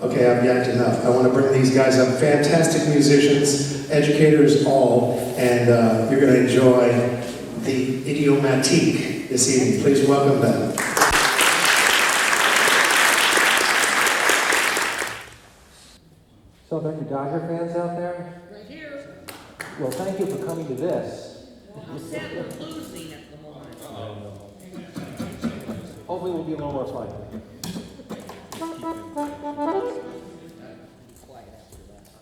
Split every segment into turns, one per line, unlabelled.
okay, I've yacked enough. I want to bring these guys up. Fantastic musicians, educators all, and you're going to enjoy the Idiomatique this evening. Please welcome them.
So, are there any Dodger fans out there?
Right here.
Well, thank you for coming to this.
I'm sad we're losing at the moment.
Hopefully, we'll be a little more fun.
Quiet after that.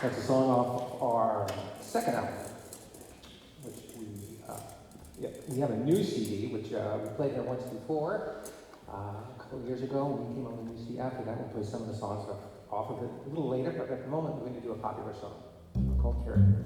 That's a song off our second album, which we have a new CD, which we played here once before, A couple of years ago, we came on the UC. After that, we'll play some of the songs off of it a little later, but at the moment, we're going to do a popular song called Character.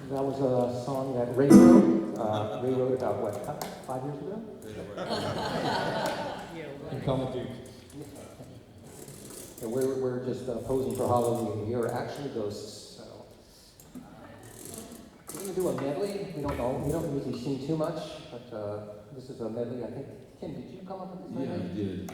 That was a song that Ray wrote. Ray wrote about, what, 5 years ago?
And Common Duke.
And we're just posing for Halloween. We are actually ghosts. So we're going to do a medley. We don't know. We don't usually sing too much, but this is a medley. I think, Ken, did you come up with this
Yeah,
medley?
I did.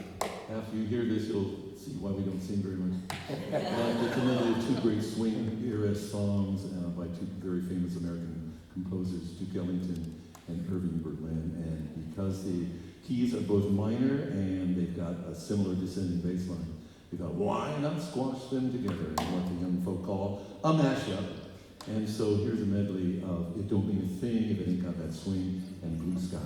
After you hear this, you'll see why we don't sing very much. It's a medley of two great swing era songs by two very famous American composers, Duke Ellington and Irving Berlin. And because the keys are both minor and they've got a similar descending bass line, we thought, why not squash them together in what the young folk call a mashup? And so here's a medley of It Don't Mean a Thing If It Ain't Got That Swing and Blue Skies.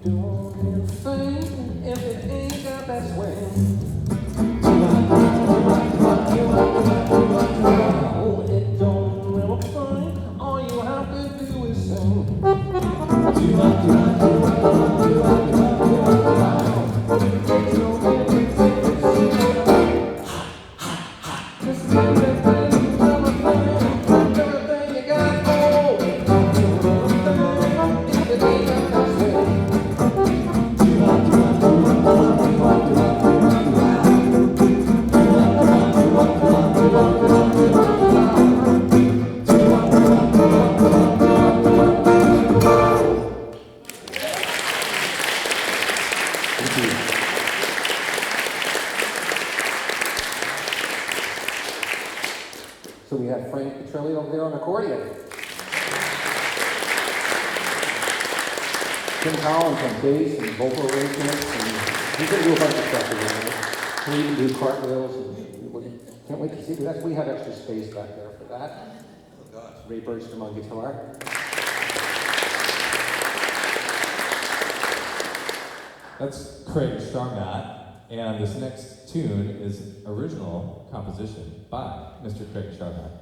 Don't Tim Collins on bass and vocal arrangements, and he's going to do a bunch of stuff again. Can even do cartwheels, and we can't wait to see that. We have extra space back there for that. Ray Bergstrom on guitar.
That's Craig Sharmat, and this next tune is original composition by Mr. Craig Sharmat.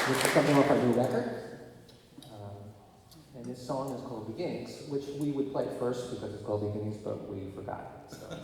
This is something off our new record. And this song is called Beginnings, which we would play first because it's called Beginnings, but we forgot. So.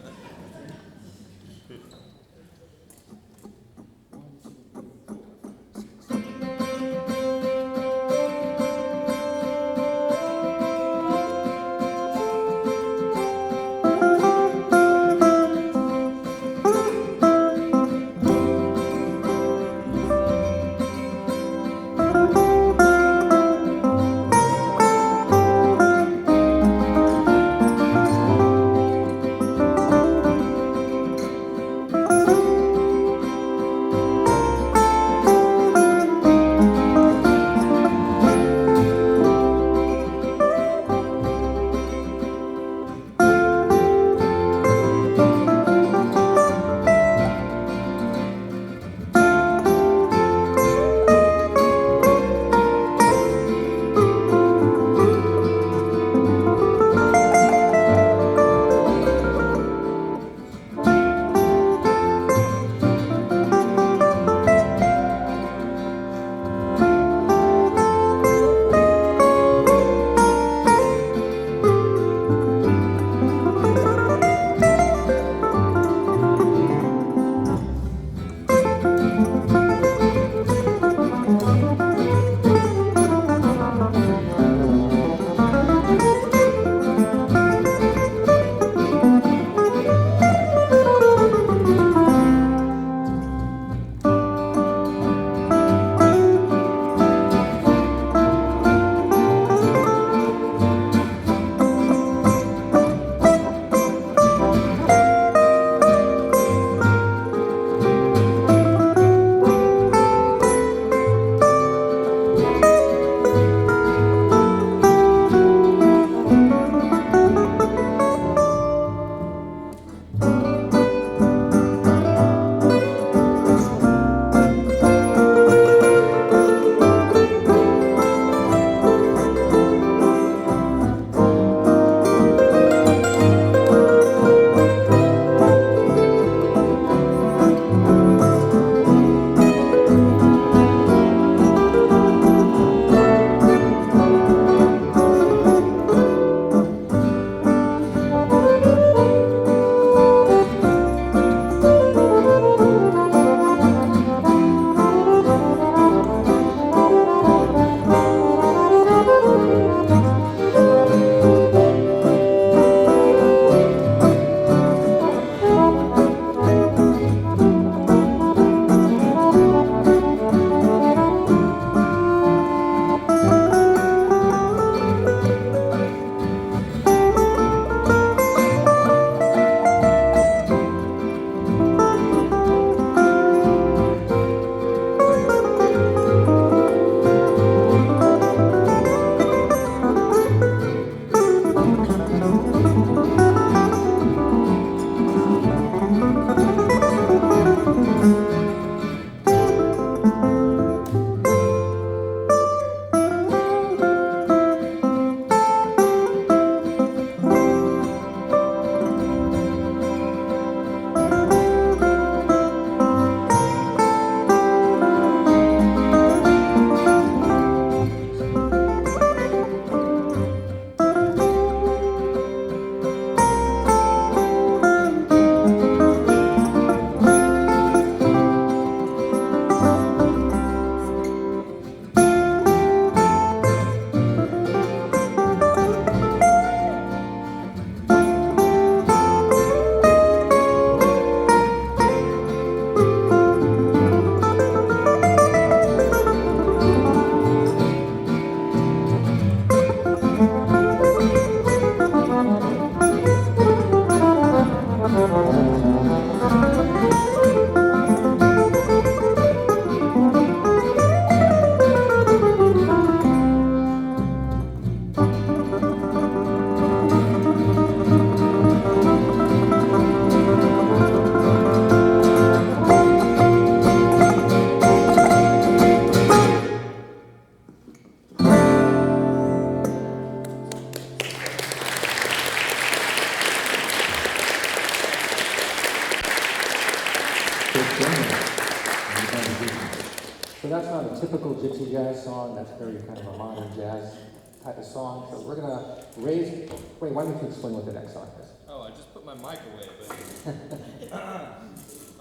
not a typical Gypsy Jazz song. That's very kind of a modern jazz type of song. So we're gonna raise. Wait, why don't you explain what the next song is?
Oh, I just put my mic away, but.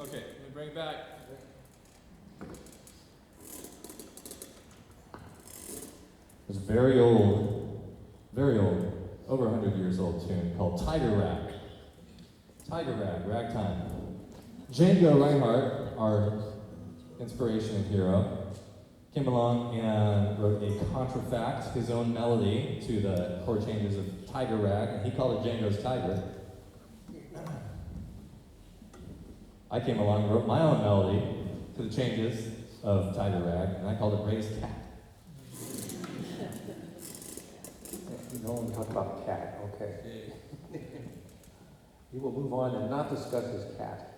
Okay, let me bring it back. It's a very old, over 100 years old tune called Tiger Rag. Tiger Rag, ragtime. Django Reinhardt, our inspiration and hero, came along and wrote a contrafact, his own melody to the chord changes of Tiger Rag, and he called it Django's Tiger. I came along and wrote my own melody to the changes of Tiger Rag, and I called it Raised Cat.
No one talk about cat, okay. We will move on and not discuss his cat.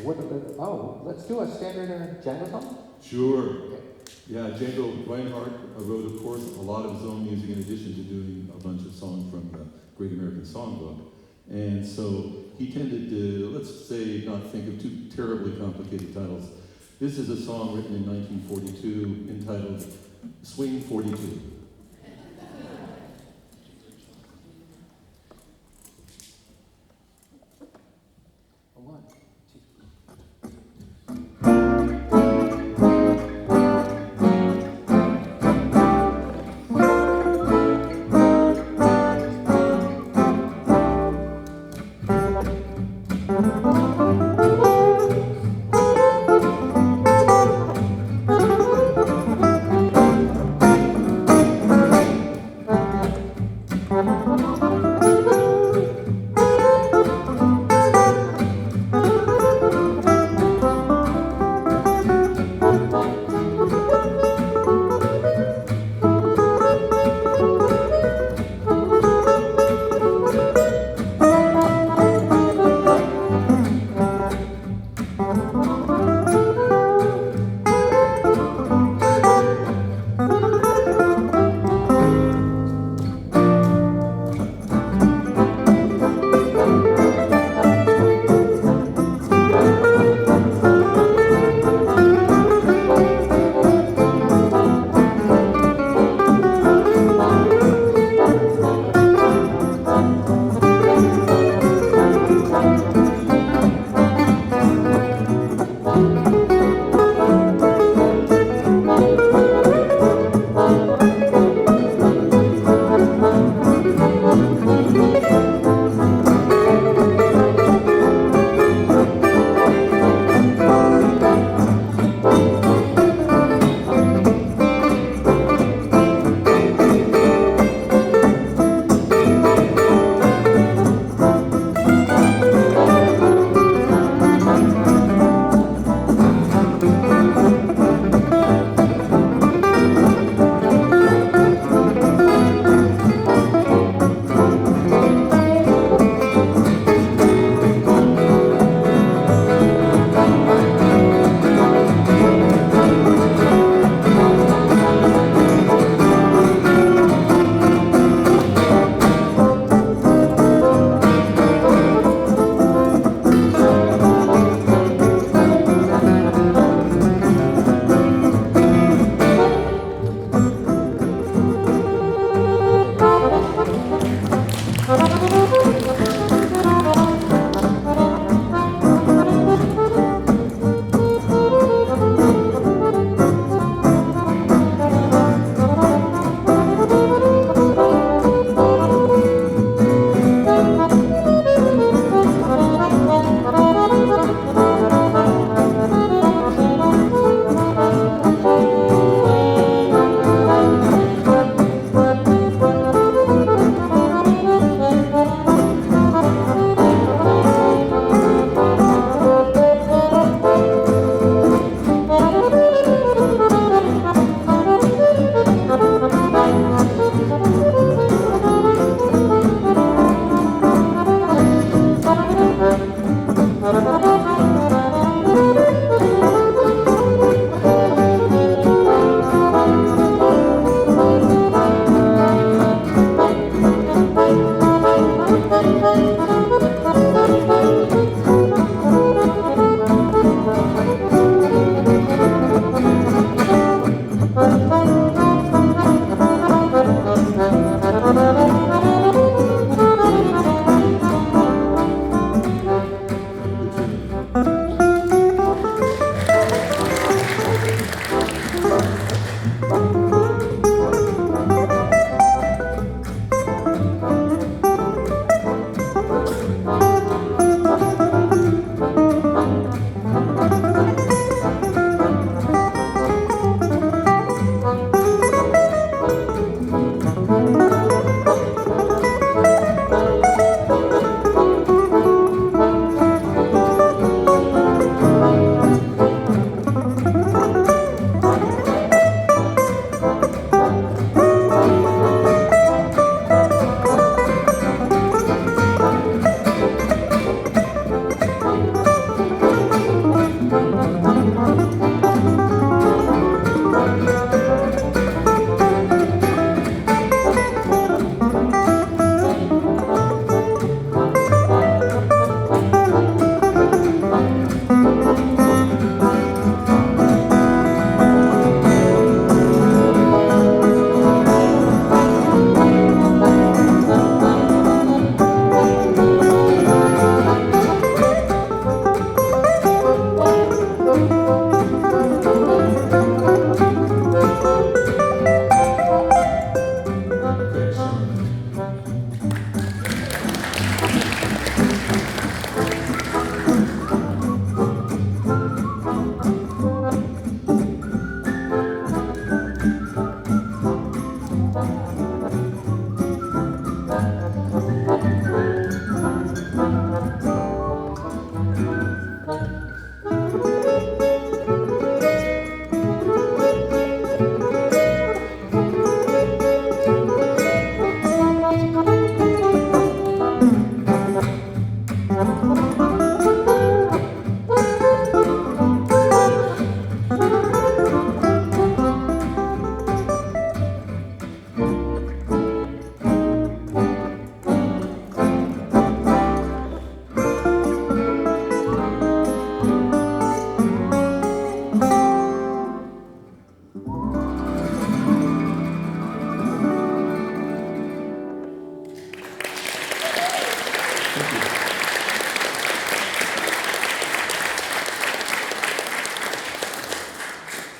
Oh, let's do a standard Django song?
Sure. Yeah, Django Reinhardt wrote, of course, a lot of his own music in addition to doing a bunch of songs from the Great American Songbook. And so he tended to, let's say, not think of two terribly complicated titles. This is a song written in 1942 entitled Swing 42.
One,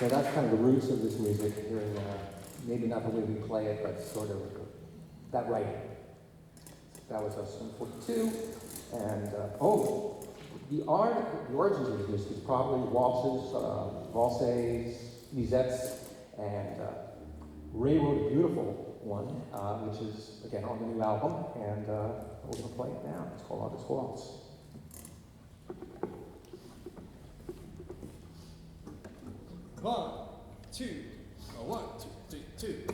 know, that's kind of the roots of this music, hearing maybe not the way we play it, but sort of that writing. That was us in 42. And, the origins of this is probably waltzes, valses, musettes, and Ray wrote a beautiful one, which is, again, on the new album, and we're going to play it now. It's called August Waltz.
One, two, two.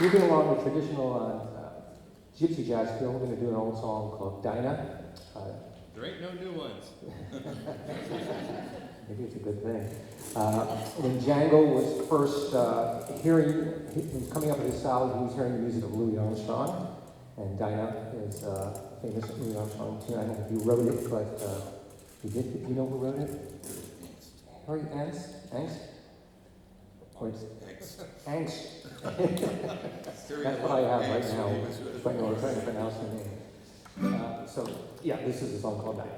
moving along the traditional Gypsy Jazz feel, we're going to do an old song called Dinah.
There ain't no new ones.
Maybe it's a good thing. When Django was first he was coming up with his style, he was hearing the music of Louis Armstrong, and Dinah is a famous Louis Armstrong tune. I don't know if you wrote it, but he did. Do you know who wrote it? Harry Angst? Or it's Angst. That's what I have right now. Right now, I'm trying to pronounce the name. So, yeah, this is a song called Dinah.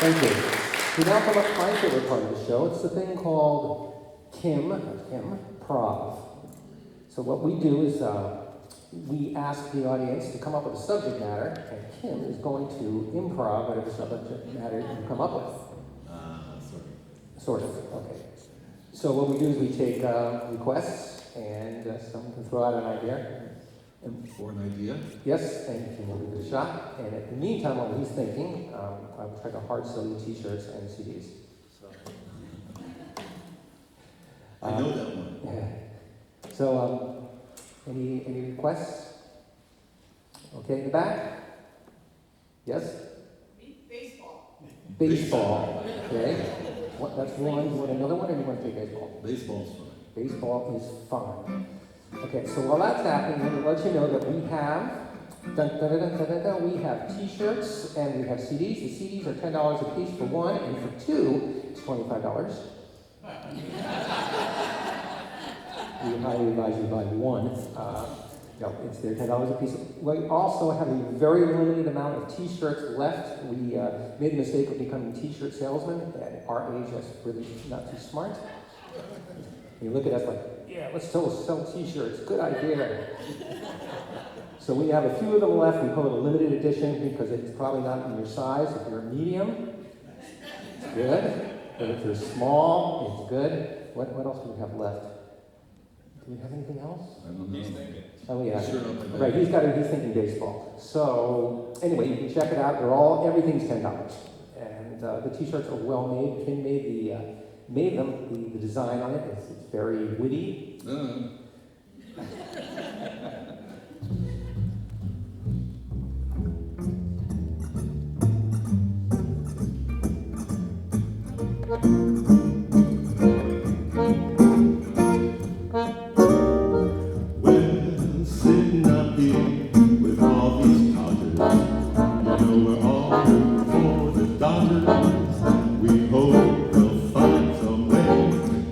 Thank you. We now come up to my favorite part of the show. It's the thing called Prov. So what we do is we ask the audience to come up with a subject matter, and Kim is going to improv whatever subject matter you come up with. Sort of, okay. So what we do is we take requests, and someone can throw out an idea.
For an idea?
Yes, and Kim will give it a shot. And in the meantime, while he's thinking, I'll try to hard sell you t-shirts and CDs.
I know that one.
Yeah. So, any requests? Okay, in the back? Yes?
Baseball.
Baseball. Okay. That's one. You want another one, or do you want to take baseball?
Baseball's fun.
Baseball is fun. Okay, so while that's happening, let me let you know that we have we have t-shirts and we have CDs. The CDs are $10 a piece for one, and for two, it's $25. We highly advise you buy one. No, it's there, $10 a piece. We also have a very limited amount of t-shirts left. We made the mistake of becoming t-shirt salesmen. At our age, that's really not too smart. You look at us like, yeah, let's sell t-shirts. Good idea. So we have a few of them left. We call it a limited edition because it's probably not in your size. If you're a medium, it's good. But if you're small, it's good. What else do we have left? Do we have anything else?
I don't know.
Oh yeah.
Sure,
Right, he's thinking baseball. So anyway, you can check it out. Everything's $10. And the t-shirts are well made. Kim made them, the design on it. It's very witty.
Well, sitting up here with all these Dodgers, we're all rooting for the Dodgers. We hope they'll find some way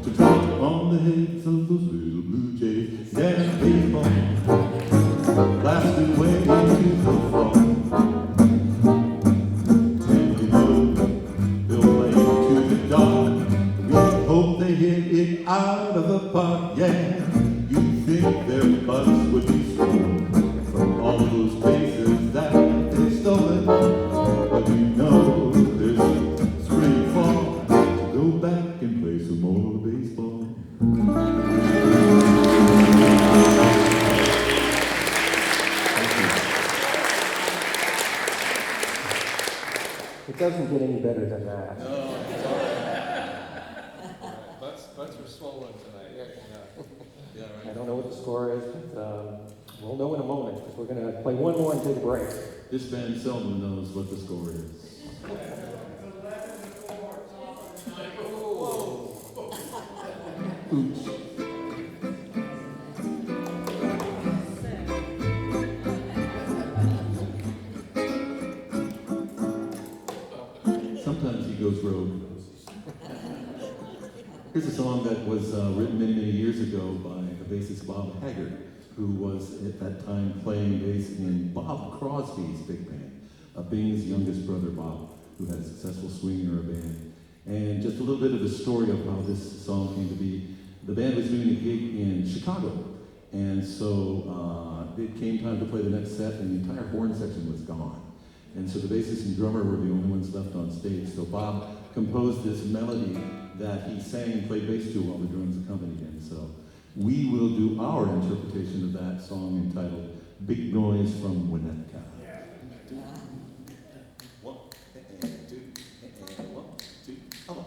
to talk on the heads of those little Blue Jays. Yeah, baseball, blasting way into the fall. They'll play to the dark. We hope they hit it out of the park. Yeah, you think their butts would be swollen from all those bases that they've stolen, but we know there's spring and fall to go back and play some more baseball.
It doesn't get any better than that.
Butts are swollen tonight.
Yeah,
I don't know what the score is, but we'll know in a moment, because we're going to play one more and take a break.
This band seldom knows what the score is. Oops. Sometimes he goes rogue. Here's a song that was written many, many years ago by the bassist Bob Haggard, who was at that time playing bass in Bob Crosby's big band, Bing's youngest brother Bob, who had a successful swing era band. And just a little bit of the story of how this song came to be. The band was doing a gig in Chicago, and so it came time to play the next set, and the entire horn section was gone. And so the bassist and drummer were the only ones left on stage. So Bob composed this melody that he sang and played bass to while the drums accompanied him. So we will do our interpretation of that song entitled Big Noise from Winnetka. One, two, come on.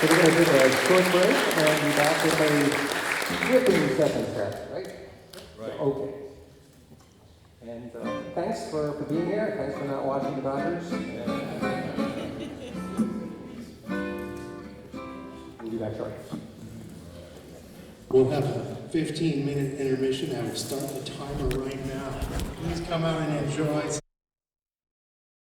So we're going to take a short break and be back with a ripping second set, right?
Right.
Okay. And thanks for being here. Thanks for not watching the Dodgers. We'll be back shortly.
We'll have a 15-minute intermission. I will start the timer right now. Please come out and enjoy.